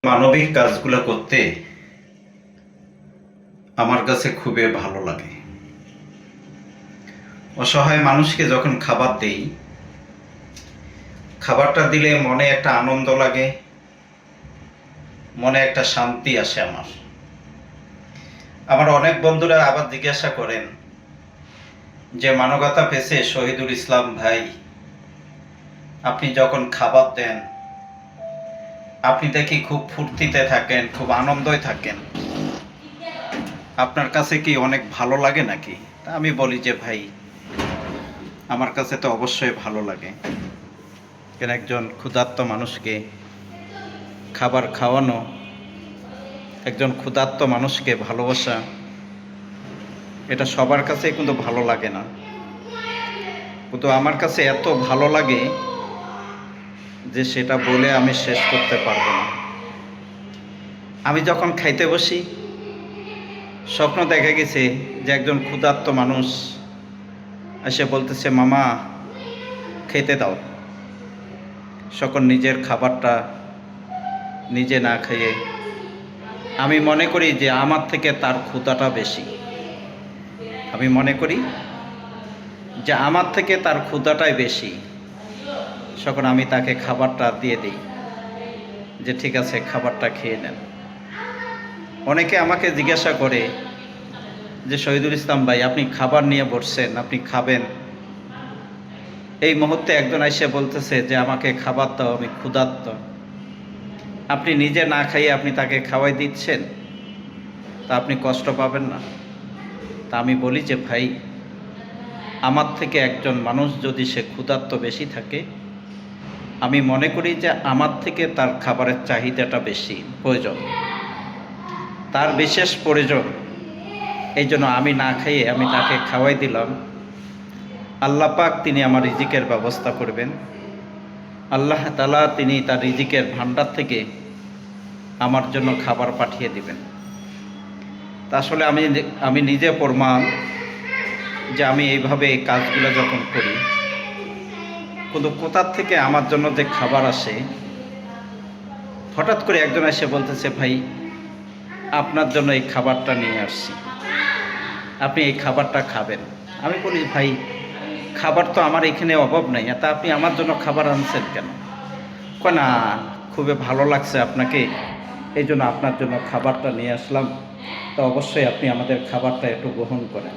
মানবিক কাজগুলো করতে আমার কাছে খুবই ভালো লাগে। অসহায় মানুষকে যখন খাবার দেই, খাবারটা দিলে মনে একটা আনন্দ লাগে, মনে একটা শান্তি আসে। আমার অনেক বন্ধুরা আবার জিজ্ঞাসা করেন যে মানবতা পেছে শহীদুল ইসলাম ভাই, আপনি যখন খাবার দেন আপনি দেখি খুব ফুর্তিতে থাকেন, খুব আনন্দই থাকেন, আপনার কাছে কি অনেক ভালো লাগে নাকি? তা আমি বলি যে ভাই, আমার কাছে তো অবশ্যই ভালো লাগে। কেন, একজন ক্ষুধার্ত মানুষকে খাবার খাওয়ানো, একজন ক্ষুধার্ত মানুষকে ভালোবাসা, এটা সবার কাছে কিন্তু ভালো লাগে না, কিন্তু আমার কাছে এত ভালো লাগে যে সেটা বলে আমি শেষ করতে পারবো না। আমি যখন খাইতে বসি, স্বপ্ন দেখা গেছে যে একজন ক্ষুধার্ত মানুষ এসে বলতেছে, মামা খেতে দাও। সকল নিজের খাবারটা নিজে না খেয়ে আমি মনে করি যে আমার থেকে তার ক্ষুধাটা বেশি। আমি মনে করি যে আমার থেকে তার ক্ষুধাটাই বেশি। সকল আমি তাকে খাবারটা দিয়ে দিই যে ঠিক আছে, খাবারটা খেয়ে নেন। অনেকে আমাকে জিজ্ঞাসা করে যে শহীদুল ইসলাম ভাই, আপনি খাবার নিয়ে বসছেন, আপনি খাবেন, এই মুহূর্তে একজন এসে বলতেছে যে আমাকে খাবার দাও, আমি ক্ষুধার্ত, আপনি নিজে না খাইয়ে আপনি তাকে খাওয়াই দিচ্ছেন, তা আপনি কষ্ট পাবেন না? তা আমি বলি যে ভাই, আমার থেকে একজন মানুষ যদি সে ক্ষুধার্ত বেশি থাকে, আমি মনে করি যে আমার থেকে তার খাবারের চাহিদাটা বেশি প্রয়োজন, তার বিশেষ প্রয়োজন। এই জন্য আমি না খাইয়ে আমি তাকে খাওয়াই দিলাম। আল্লাহ পাক তিনি আমার রিজিকের ব্যবস্থা করবেন। আল্লাহ তাআলা তিনি তার রিজিকের ভান্ডার থেকে আমার জন্য খাবার পাঠিয়ে দিবেন। তা আসলে আমি নিজে প্রমাণ যে আমি এইভাবে এই কাজগুলো যখন করি, কিন্তু কোথার থেকে আমার জন্য যে খাবার আসে। হঠাৎ করে একজন এসে বলতেছে, ভাই আপনার জন্য এই খাবারটা নিয়ে আসছি, আপনি এই খাবারটা খাবেন। আমি বলি, ভাই খাবার তো আমার এখানে অভাব নেই, তা আপনি আমার জন্য খাবার আনছেন কেন? কয় না, খুবই ভালো লাগছে আপনাকে, এই জন্য আপনার জন্য খাবারটা নিয়ে আসলাম, তো অবশ্যই আপনি আমাদের খাবারটা একটু গ্রহণ করেন।